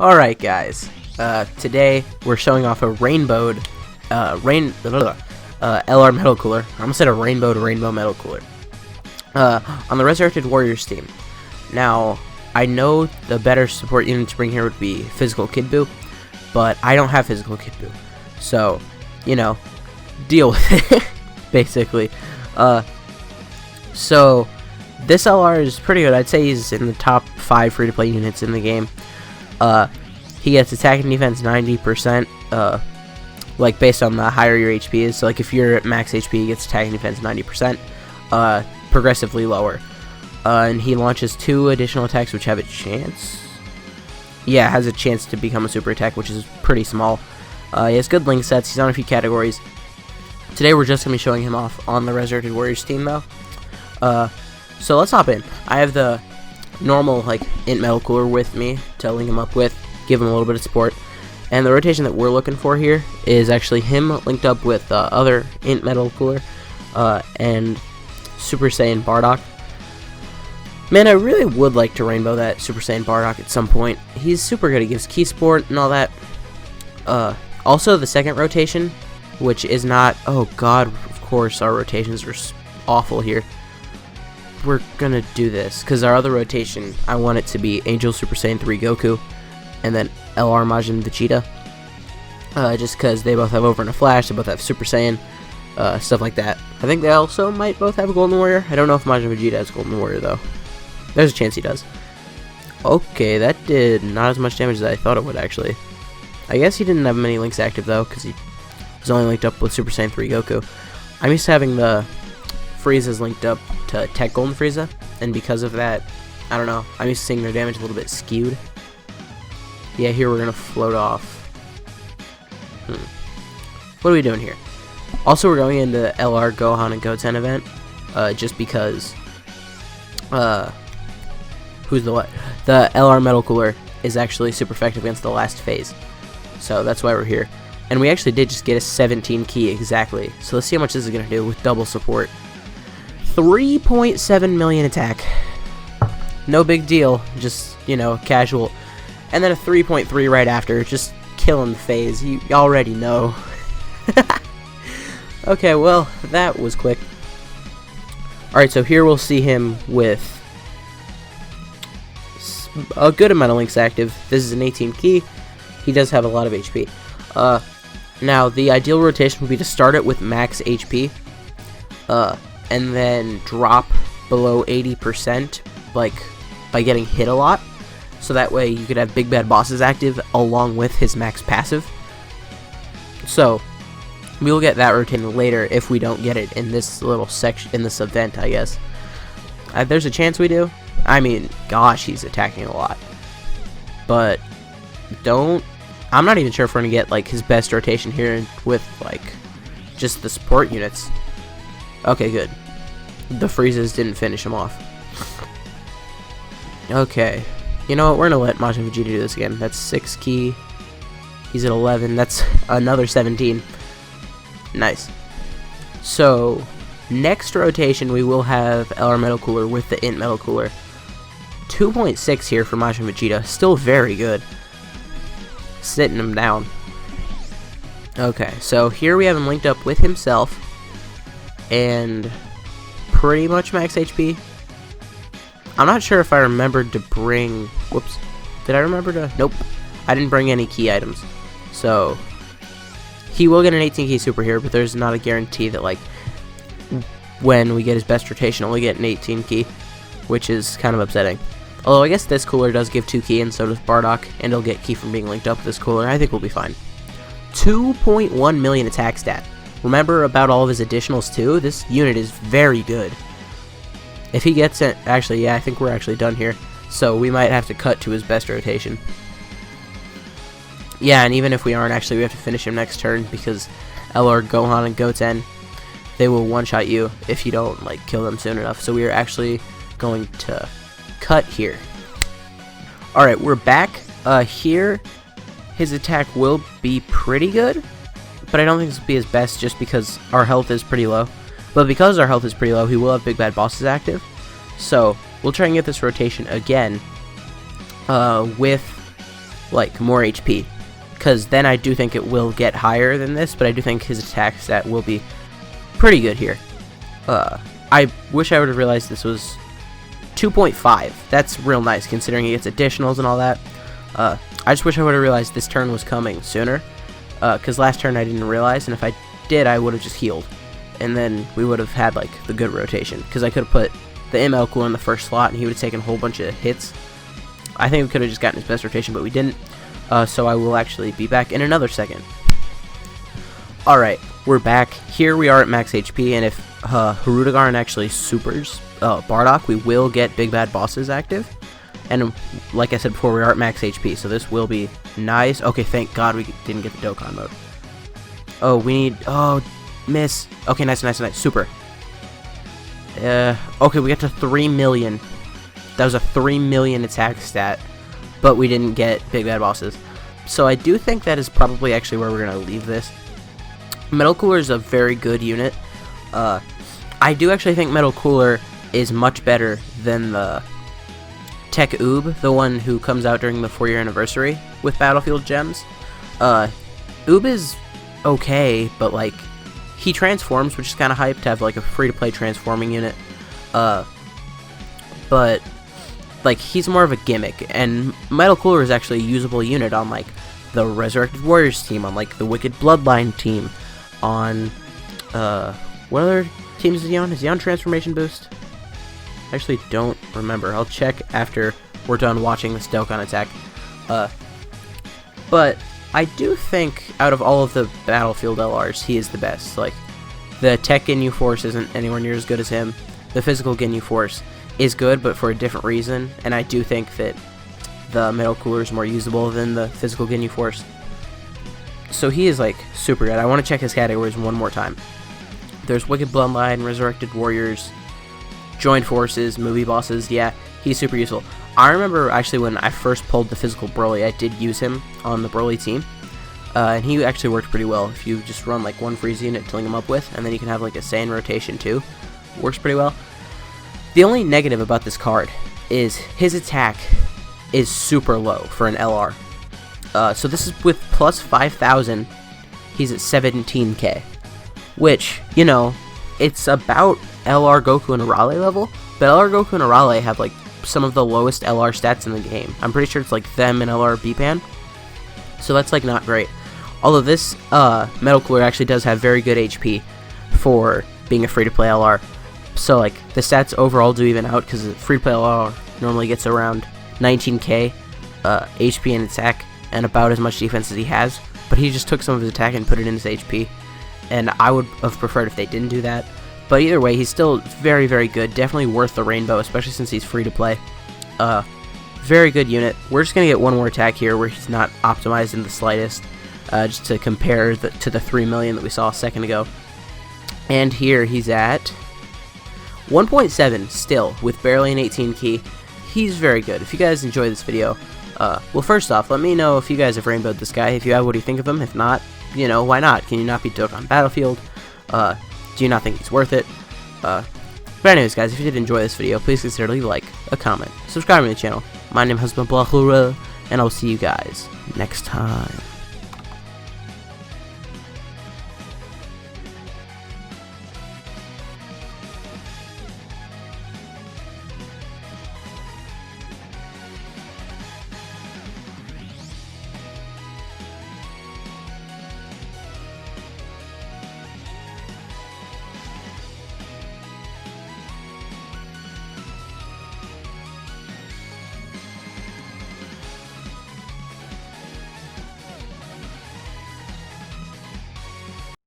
Alright guys, today we're showing off a rainbowed, LR metal cooler. I almost said a rainbow metal cooler. On the Resurrected Warriors team. Now, I know the better support unit to bring here would be Physical Kid Buu, but I don't have Physical Kid Buu. So, you know, deal with it, basically. So, this LR is pretty good. I'd say he's in the top 5 free-to-play units in the game. He gets attack and defense 90%, like based on the higher your HP is. So like if you're at max HP, he gets attack and defense 90%, progressively lower. And he launches 2 additional attacks which have a chance. Yeah, has a chance to become a super attack, which is pretty small. He has good link sets. He's on a few categories. Today we're just going to be showing him off on the Resurrected Warriors team though. So let's hop in. I have the normal like int metal cooler with me to link him up with, give him a little bit of support, and the rotation that we're looking for here is actually him linked up with other int metal cooler and Super Saiyan Bardock. Man, I really would like to rainbow that Super Saiyan Bardock at some point. He's super good. He gives key support and all that. Also the second rotation, which is not, oh god, of course our rotations are awful here. We're gonna do this because our other rotation, I want it to be Angel Super Saiyan 3 Goku and then LR Majin Vegeta, just because they both have Over and a Flash, they both have Super Saiyan, stuff like that. I think they also might both have a Golden Warrior. I don't know if Majin Vegeta has Golden Warrior though. There's a chance he does. Okay, that did not as much damage as I thought it would actually. I guess he didn't have many links active though because he was only linked up with Super Saiyan 3 Goku. I'm used to having the Frieza's linked up to Tech Golden Frieza, and because of that, I don't know, I'm used to seeing their damage a little bit skewed. Yeah, here we're gonna float off. What are we doing here? Also, we're going into the LR Gohan and Goten event, just because, who's the what? The LR Metal Cooler is actually super effective against the last phase, so that's why we're here. And we actually did just get a 17 key exactly, so let's see how much this is gonna do with double support. 3.7 million attack. No big deal, just, you know, casual. And then a 3.3 right after, just killing the phase. You already know. Okay, well, that was quick. Alright, so here we'll see him with a good amount of links active. This is an 18 key. He does have a lot of HP. Now, the ideal rotation would be to start it with max HP. And then drop below 80%, like, by getting hit a lot. So that way you could have Big Bad Bosses active along with his max passive. So, we'll get that rotating later if we don't get it in this little section, in this event, I guess. There's a chance we do. I mean, gosh, he's attacking a lot. But, I'm not even sure if we're going to get, like, his best rotation here with, like, just the support units. Okay, good. The Friezas didn't finish him off. Okay. You know what? We're going to let Majin Vegeta do this again. That's 6 key. He's at 11. That's another 17. Nice. So, next rotation we will have LR Metal Cooler with the Int Metal Cooler. 2.6 here for Majin Vegeta. Still very good. Sitting him down. Okay, so here we have him linked up with himself. And pretty much max HP. I'm not sure if I remembered to bring... Whoops. Did I remember to... Nope. I didn't bring any key items. So, he will get an 18 key super here, but there's not a guarantee that, like, when we get his best rotation, we'll get an 18 key, which is kind of upsetting. Although, I guess this cooler does give 2 key, and so does Bardock, and he'll get key from being linked up with this cooler. I think we'll be fine. 2.1 million attack stat. Remember about all of his additionals too? This unit is very good. If he gets it, actually, yeah, I think we're actually done here. So we might have to cut to his best rotation. Yeah, and even if we aren't, actually, we have to finish him next turn because LR, Gohan, and Goten, they will one-shot you if you don't, like, kill them soon enough. So we are actually going to cut here. Alright, we're back. Here, his attack will be pretty good. But I don't think this will be his best just because our health is pretty low. But because our health is pretty low, he will have Big Bad Bosses active. So, we'll try and get this rotation again with like more HP, because then I do think it will get higher than this, but I do think his attack stat will be pretty good here. I wish I would have realized this was 2.5. That's real nice considering he gets additionals and all that. I just wish I would have realized this turn was coming sooner, because last turn I didn't realize, and if I did, I would have just healed, and then we would have had like the good rotation, because I could have put the ML cooler in the first slot and he would have taken a whole bunch of hits. I think we could have just gotten his best rotation, but we didn't. So I will actually be back in another second. Alright, we're back. Here we are at max HP, and if Hirudegarn actually supers Bardock, we will get Big Bad Bosses active. And like I said before, we are at max HP, so this will be nice. Okay, thank God we didn't get the Dokkan mode. Oh, we need... Oh, miss. Okay, nice. Super. Okay, we got to 3 million. That was a 3 million attack stat, but we didn't get Big Bad Bosses. So I do think that is probably actually where we're going to leave this. Metal Cooler is a very good unit. I do actually think Metal Cooler is much better than the Tech Oob, the one who comes out during the 4-year anniversary with Battlefield Gems. Oob is okay, but like he transforms, which is kind of hyped to have like a free-to-play transforming unit. But like he's more of a gimmick, and Metal Cooler is actually a usable unit on like the Resurrected Warriors team, on like the Wicked Bloodline team, on what other teams is he on? Is he on Transformation Boost? I actually don't remember. I'll check after we're done watching this Dokkan attack. But I do think out of all of the Battlefield LRs, he is the best. Like, the Tech Ginyu Force isn't anywhere near as good as him. The Physical Ginyu Force is good, but for a different reason. And I do think that the Metal Cooler is more usable than the Physical Ginyu Force. So he is, like, super good. I want to check his categories one more time. There's Wicked Bloodline, Resurrected Warriors, Joined Forces, Movie Bosses. Yeah, he's super useful. I remember actually when I first pulled the Physical Broly, I did use him on the Broly team. And he actually worked pretty well. If you just run like one Frieza unit to link him up with, and then you can have like a Saiyan rotation too. Works pretty well. The only negative about this card is his attack is super low for an LR. So this is with plus 5,000, he's at 17k. Which, you know, it's about LR Goku and Arale level, but LR Goku and Arale have like some of the lowest LR stats in the game. I'm pretty sure it's like them and LR Bipan. So that's like not great. Although this Metal Cooler actually does have very good HP for being a free-to-play LR. So like the stats overall do even out, because free-to-play LR normally gets around 19k HP and attack and about as much defense as he has. But he just took some of his attack and put it in his HP. And I would have preferred if they didn't do that. But either way, he's still very, very good. Definitely worth the rainbow, especially since he's free to play. Very good unit. We're just going to get one more attack here where he's not optimized in the slightest. Just to compare to the 3 million that we saw a second ago. And here he's at 1.7 still, with barely an 18 key. He's very good. If you guys enjoy this video, well, first off, let me know if you guys have rainbowed this guy. If you have, what do you think of him? If not, you know, why not? Can you not beat Dokkan Battlefield? Do you not think he's worth it? But anyways, guys, if you did enjoy this video, please consider leaving a like, a comment, subscribe to the channel. My name has been Blahura, and I'll see you guys next time.